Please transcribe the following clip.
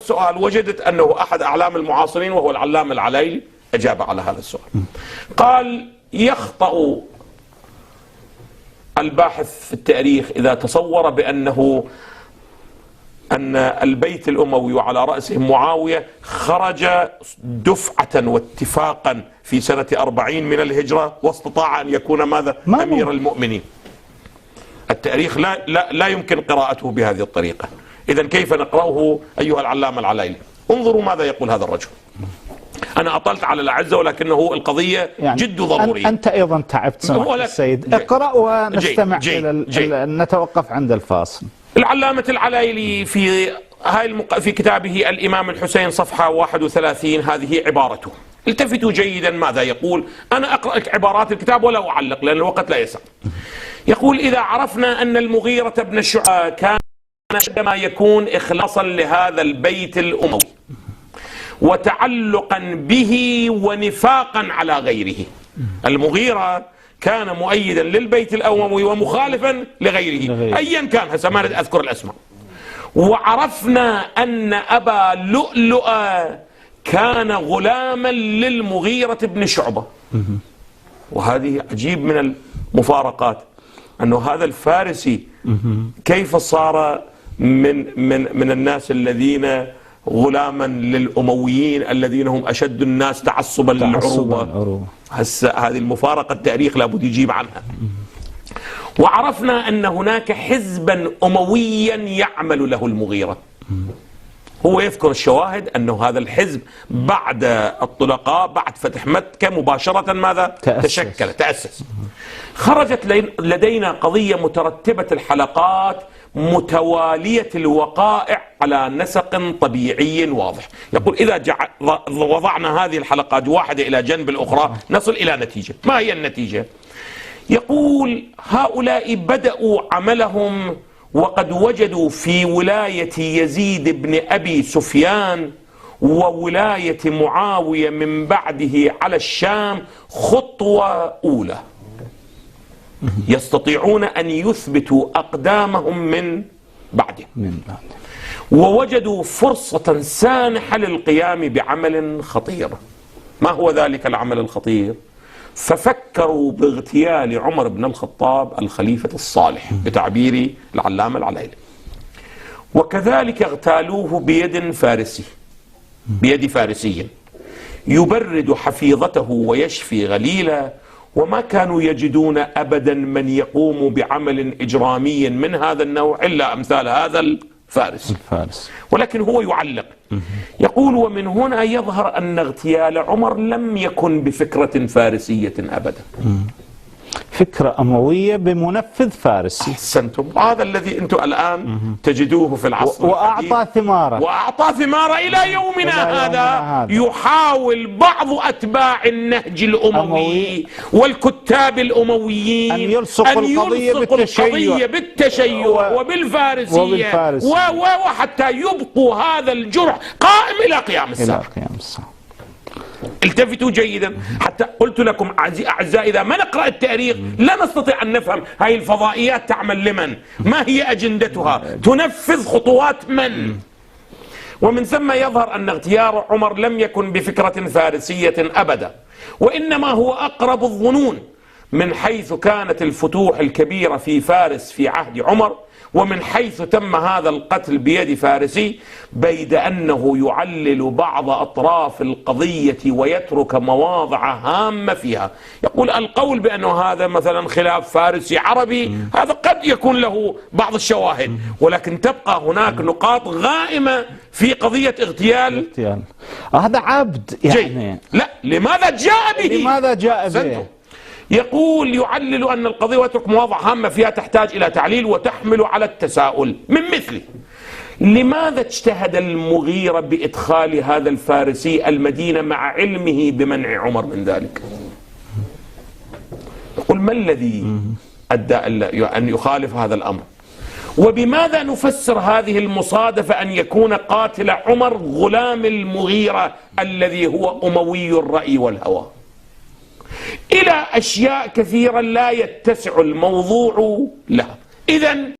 السؤال وجدت أنه أحد أعلام المعاصرين وهو العلامة العلايلي أجاب على هذا السؤال. قال: يخطأ الباحث في التاريخ إذا تصور أن البيت الأموي وعلى رأسهم معاوية خرج دفعة واتفاقا في سنة 40 من الهجرة واستطاع أن يكون ماذا؟ أمير المؤمنين. التاريخ لا يمكن قراءته بهذه الطريقة. إذن كيف نقرأه أيها العلامة العلايلي؟ انظروا ماذا يقول هذا الرجل. أنا أطلت على الأعزة ولكنه القضية يعني جد ضرورية. أنت أيضا تعبت سماحة السيد. اقرأ ونستمع نتوقف عند الفاصل. العلامة العلايلي في كتابه الإمام الحسين صفحة 31 هذه عبارته. التفتوا جيدا ماذا يقول. أنا أقرأ عبارات الكتاب ولا أعلق لأن الوقت لا يسع. يقول: إذا عرفنا أن المغيرة بن شعبة كان عندما يكون إخلاصا لهذا البيت الأموي وتعلقا به ونفاقا على غيره. المغيرة كان مؤيدا للبيت الأموي ومخالفا لغيره أيا كان، هسه ما أذكر الأسماء. وعرفنا أن أبا لؤلؤة كان غلاما للمغيرة بن شعبة. وهذه عجيب من المفارقات أنه هذا الفارسي كيف صار من الناس الذين غلاما للأمويين الذين هم أشد الناس تعصبا للعروبة. هسه هذه المفارقة التاريخ لابد يجيب عنها. وعرفنا أن هناك حزبا أمويا يعمل له المغيرة. هو يذكر الشواهد أنه هذا الحزب بعد الطلقاء بعد فتح مكة مباشرة ماذا؟ تأسس. خرجت لدينا قضية مترتبة الحلقات متوالية الوقائع على نسق طبيعي واضح. يقول: إذا وضعنا هذه الحلقات واحدة إلى جنب الأخرى نصل إلى نتيجة. ما هي النتيجة؟ يقول: هؤلاء بدأوا عملهم وقد وجدوا في ولاية يزيد بن أبي سفيان وولاية معاوية من بعده على الشام خطوة أولى يستطيعون أن يثبتوا أقدامهم من بعده. ووجدوا فرصة سانحة للقيام بعمل خطير. ما هو ذلك العمل الخطير؟ ففكروا باغتيال عمر بن الخطاب الخليفة الصالح بتعبير العلامة العلايلي، وكذلك اغتالوه بيد فارسي يبرد حفيظته ويشفي غليله. وما كانوا يجدون أبدا من يقوم بعمل إجرامي من هذا النوع إلا أمثال هذا الفارس. ولكن هو يعلق يقول: ومن هنا يظهر أن اغتيال عمر لم يكن بفكرة فارسية أبدا، فكرة أموية بمنفذ فارسي. أحسنتم. هذا الذي أنتم الآن تجدوه في العصر وأعطى ثمارة إلى يومنا هذا. يحاول بعض أتباع النهج الأموي والكتاب الأمويين أن يلصقوا القضية بالتشيع وبالفارسية وحتى يبقوا هذا الجرح قائم إلى قيام الساعة. التفتوا جيدا. حتى قلت لكم أعزائي إذا ما نقرأ التاريخ لا نستطيع أن نفهم هاي الفضائيات تعمل لمن، ما هي أجندتها، تنفذ خطوات من. ومن ثم يظهر أن اغتيال عمر لم يكن بفكرة فارسية أبدا، وإنما هو أقرب الظنون من حيث كانت الفتوح الكبيرة في فارس في عهد عمر، ومن حيث تم هذا القتل بيد فارسي، بيد أنه يعلل بعض أطراف القضية ويترك مواضع هامة فيها. يقول: القول بأنه هذا مثلا خلاف فارسي عربي هذا قد يكون له بعض الشواهد، ولكن تبقى هناك نقاط غائمة في قضية اغتيال هذا عبد يعني. لا، لماذا جاء به؟ يقول: يعلل أن القضية ويترك مواضع هامة فيها تحتاج إلى تعليل وتحمل على التساؤل من مثله: لماذا اجتهد المغيرة بإدخال هذا الفارسي المدينة مع علمه بمنع عمر من ذلك؟ يقول: ما الذي أدى أن يخالف هذا الأمر؟ وبماذا نفسر هذه المصادفة أن يكون قاتل عمر غلام المغيرة الذي هو أموي الرأي والهوى؟ إلى أشياء كثيرة لا يتسع الموضوع لها. إذن